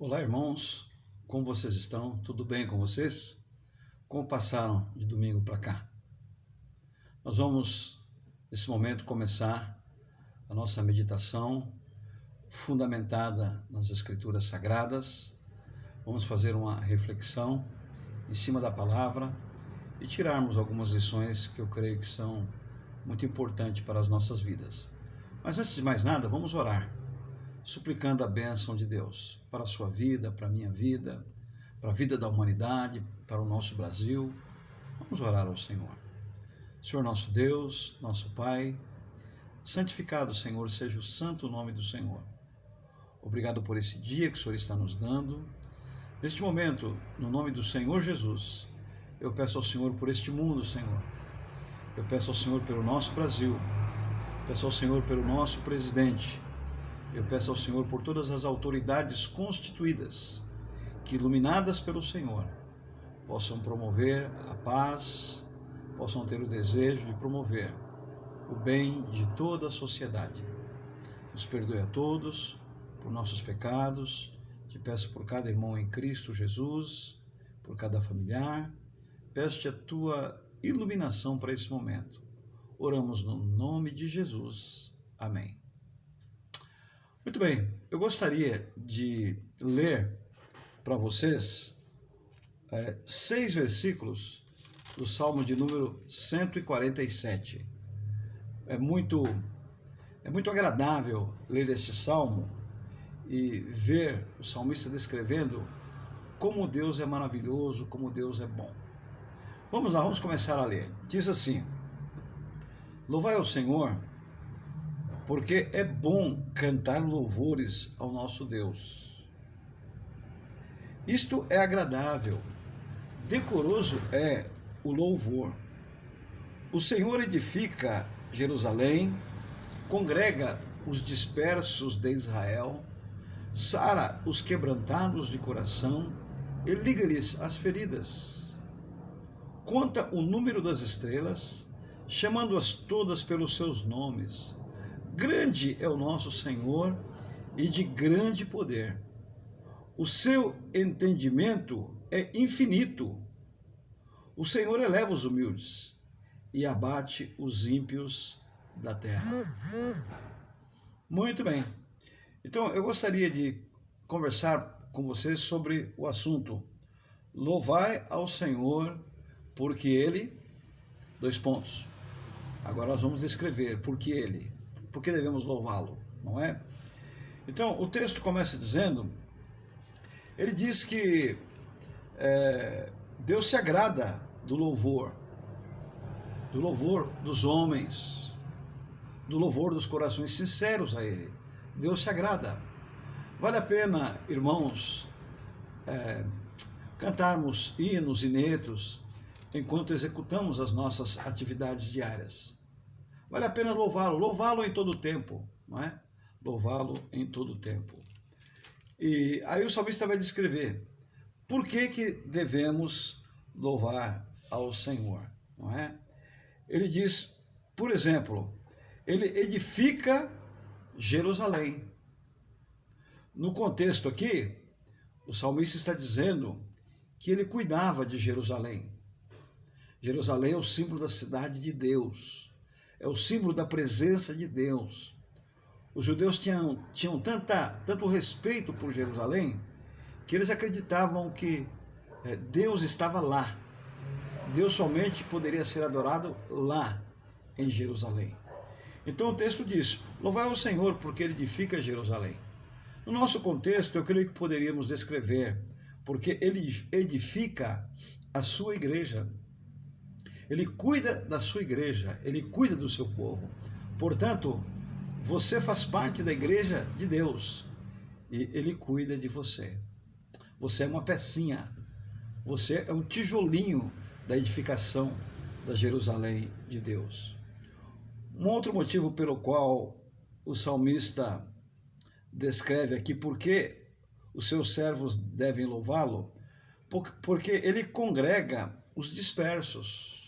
Olá, irmãos, como vocês estão? Tudo bem com vocês? Como passaram de domingo para cá? Nós vamos, nesse momento, começar a nossa meditação fundamentada nas Escrituras Sagradas. Vamos fazer uma reflexão em cima da palavra e tirarmos algumas lições que eu creio que são muito importantes para as nossas vidas. Mas antes de mais nada, vamos orar, suplicando a bênção de Deus para a sua vida, para a minha vida, para a vida da humanidade, para o nosso Brasil. Vamos orar ao Senhor. Senhor nosso Deus, nosso Pai, santificado, Senhor, seja o santo nome do Senhor. Obrigado por esse dia que o Senhor está nos dando. Neste momento, no nome do Senhor Jesus, eu peço ao Senhor por este mundo, Senhor. Eu peço ao Senhor pelo nosso Brasil. Peço ao Senhor pelo nosso presidente. Eu peço ao Senhor por todas as autoridades constituídas, que, iluminadas pelo Senhor, possam promover a paz, possam ter o desejo de promover o bem de toda a sociedade. Nos perdoe a todos por nossos pecados. Te peço por cada irmão em Cristo Jesus, por cada familiar. Peço-te a tua iluminação para esse momento. Oramos no nome de Jesus. Amém. Muito bem, eu gostaria de ler para vocês 6 versículos do Salmo de número 147. É muito agradável ler este Salmo e ver o salmista descrevendo como Deus é maravilhoso, como Deus é bom. Vamos lá, vamos começar a ler. Diz assim: Louvai ao Senhor, porque é bom cantar louvores ao nosso Deus. Isto é agradável, decoroso é o louvor. O Senhor edifica Jerusalém, congrega os dispersos de Israel, sara os quebrantados de coração e liga-lhes as feridas. Conta o número das estrelas, chamando-as todas pelos seus nomes. Grande é o nosso Senhor e de grande poder. O seu entendimento é infinito. O Senhor eleva os humildes e abate os ímpios da terra. Muito bem. Então, eu gostaria de conversar com vocês sobre o assunto. Louvai ao Senhor, porque Ele... Agora nós vamos descrever por que Ele... Por que devemos louvá-lo, não é? Então, o texto começa dizendo, ele diz que Deus se agrada do louvor dos homens, do louvor dos corações sinceros a Ele. Deus se agrada. Vale a pena, irmãos, cantarmos hinos e netos enquanto executamos as nossas atividades diárias. Vale a pena louvá-lo em todo o tempo, não é? Louvá-lo em todo o tempo. E aí o salmista vai descrever por que devemos louvar ao Senhor, não é? Ele diz, por exemplo, ele edifica Jerusalém. No contexto aqui, o salmista está dizendo que ele cuidava de Jerusalém. Jerusalém é o símbolo da cidade de Deus. É o símbolo da presença de Deus. Os judeus tinham tanto respeito por Jerusalém que eles acreditavam que Deus estava lá. Deus somente poderia ser adorado lá, em Jerusalém. Então o texto diz, louvai ao Senhor porque Ele edifica Jerusalém. No nosso contexto, eu creio que poderíamos descrever porque Ele edifica a sua igreja. Ele cuida da sua igreja, Ele cuida do seu povo. Portanto, você faz parte da igreja de Deus e Ele cuida de você. Você é uma pecinha, você é um tijolinho da edificação da Jerusalém de Deus. Um outro motivo pelo qual o salmista descreve aqui por que os seus servos devem louvá-lo, porque Ele congrega os dispersos.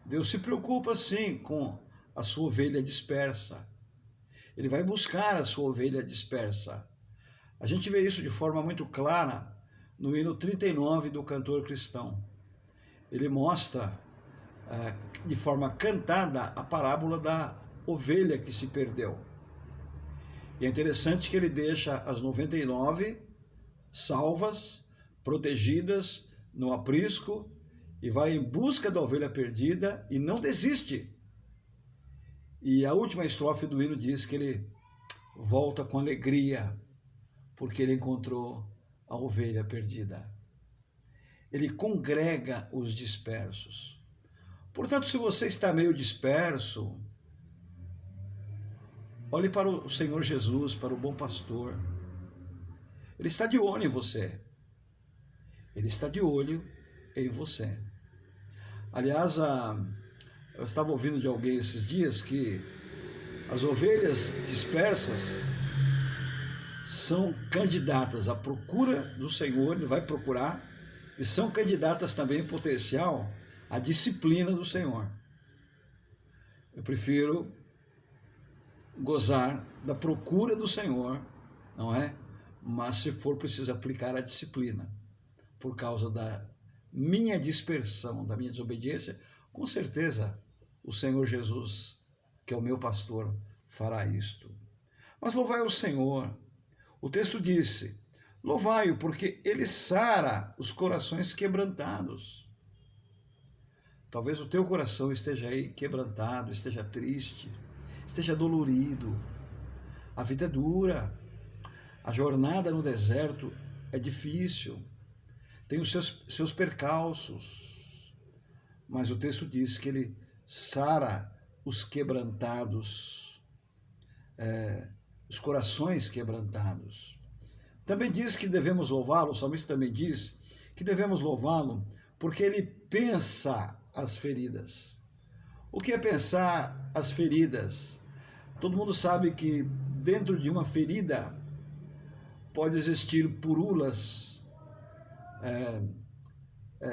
Deus se preocupa, sim, com a sua ovelha dispersa. Ele vai buscar a sua ovelha dispersa. A gente vê isso de forma muito clara no hino 39 do cantor cristão. Ele mostra de forma cantada a parábola da ovelha que se perdeu. E é interessante que ele deixa as 99 salvas, protegidas no aprisco, e vai em busca da ovelha perdida e não desiste. E a última estrofe do hino diz que ele volta com alegria, porque ele encontrou a ovelha perdida. Ele congrega os dispersos. Portanto, se você está meio disperso, olhe para o Senhor Jesus, para o bom pastor. Ele está de olho em você. Ele está de olho em você. Aliás, eu estava ouvindo de alguém esses dias que as ovelhas dispersas são candidatas à procura do Senhor, ele vai procurar, e são candidatas também em potencial à disciplina do Senhor. Eu prefiro gozar da procura do Senhor, não é? Mas se for preciso aplicar a disciplina, por causa da minha dispersão, da minha desobediência, com certeza o Senhor Jesus, que é o meu pastor, fará isto. Mas louvai o Senhor. O texto disse, louvai-o, porque ele sara os corações quebrantados. Talvez o teu coração esteja aí quebrantado, esteja triste, esteja dolorido. A vida é dura, a jornada no deserto é difícil, tem os seus percalços, mas o texto diz que ele sara os quebrantados, os corações quebrantados. Também diz que devemos louvá-lo, o salmista também diz que devemos louvá-lo porque ele pensa as feridas. O que é pensar as feridas? Todo mundo sabe que dentro de uma ferida pode existir purulas,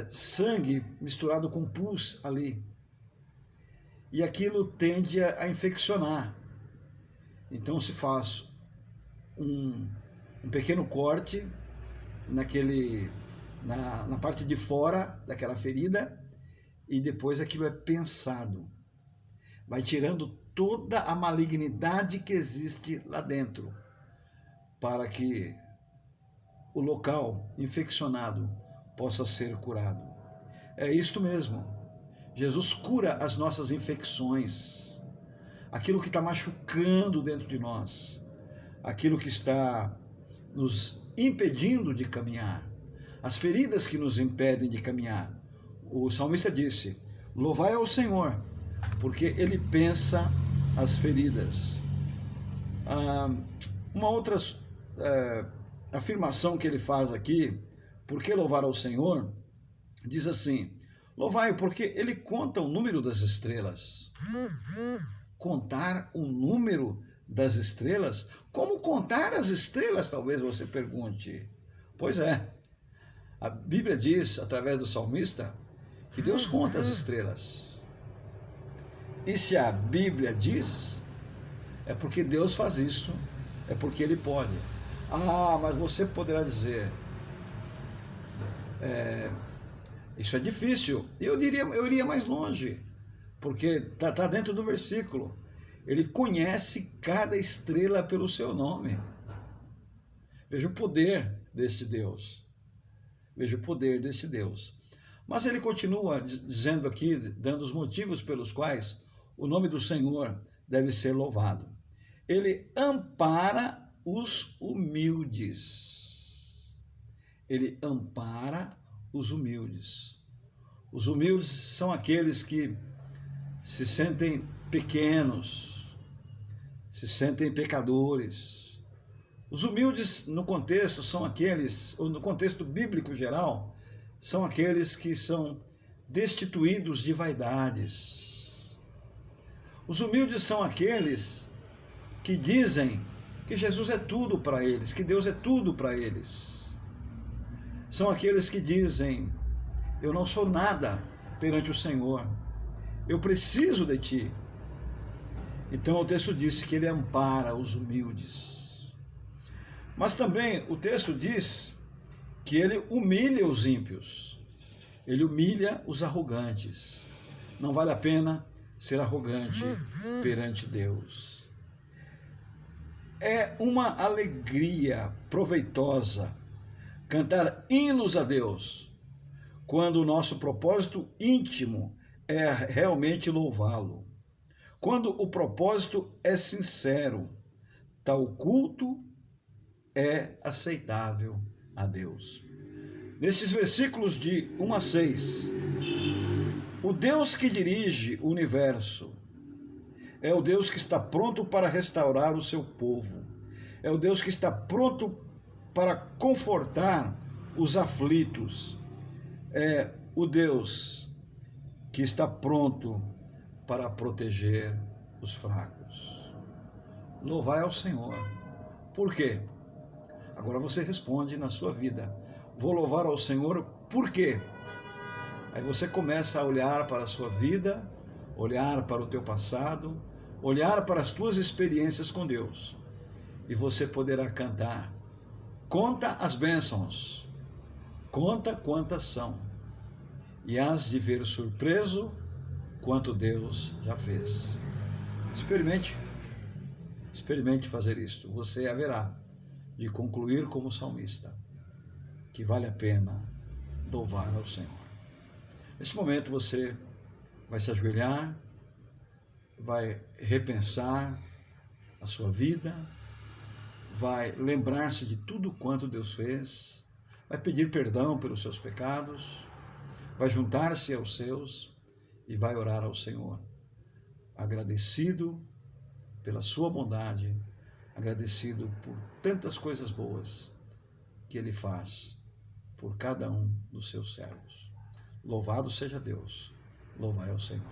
sangue misturado com pus ali. E aquilo tende a infeccionar. Então se faz um pequeno corte na parte de fora daquela ferida, e depois aquilo é pensado. Vai tirando toda a malignidade que existe lá dentro, para que o local infeccionado possa ser curado. É isto mesmo. Jesus cura as nossas infecções, aquilo que está machucando dentro de nós, aquilo que está nos impedindo de caminhar, as feridas que nos impedem de caminhar. O salmista disse, louvai ao Senhor, porque ele pensa as feridas. Uma outra afirmação que ele faz aqui, por que louvar ao Senhor? Diz assim, louvai-o porque ele conta o número das estrelas. Contar o número das estrelas? Como contar as estrelas, talvez você pergunte. Pois é, a Bíblia diz, através do salmista, que Deus conta as estrelas. E se a Bíblia diz, é porque Deus faz isso, é porque Ele pode. Mas você poderá dizer, isso é difícil. Eu iria mais longe, porque está dentro do versículo. Ele conhece cada estrela pelo seu nome. Veja o poder deste Deus. Veja o poder deste Deus. Mas ele continua dizendo aqui, dando os motivos pelos quais o nome do Senhor deve ser louvado. Ele ampara os humildes. Ele ampara os humildes. Os humildes são aqueles que se sentem pequenos, se sentem pecadores. Os humildes, no contexto, são aqueles, ou no contexto bíblico geral, são aqueles que são destituídos de vaidades. Os humildes são aqueles que dizem que Jesus é tudo para eles, que Deus é tudo para eles. São aqueles que dizem, eu não sou nada perante o Senhor, eu preciso de Ti. Então o texto diz que Ele ampara os humildes. Mas também o texto diz que ele humilha os ímpios, ele humilha os arrogantes. Não vale a pena ser arrogante perante Deus. É uma alegria proveitosa cantar hinos a Deus, quando o nosso propósito íntimo é realmente louvá-lo. Quando o propósito é sincero, tal culto é aceitável a Deus. Nestes versículos de 1 a 6, o Deus que dirige o universo é o Deus que está pronto para restaurar o seu povo. É o Deus que está pronto para confortar os aflitos. É o Deus que está pronto para proteger os fracos. Louvai ao Senhor. Por quê? Agora você responde na sua vida. Vou louvar ao Senhor por quê? Aí você começa a olhar para a sua vida, olhar para o teu passado, olhar para as tuas experiências com Deus. E você poderá cantar. Conta as bênçãos, conta quantas são. E hás de ver surpreso quanto Deus já fez. Experimente fazer isto. Você haverá de concluir como salmista, que vale a pena louvar ao Senhor. Nesse momento você vai se ajoelhar, vai repensar a sua vida, vai lembrar-se de tudo quanto Deus fez, vai pedir perdão pelos seus pecados, vai juntar-se aos seus e vai orar ao Senhor, agradecido pela sua bondade, agradecido por tantas coisas boas que Ele faz por cada um dos seus servos. Louvado seja Deus, louvai ao Senhor.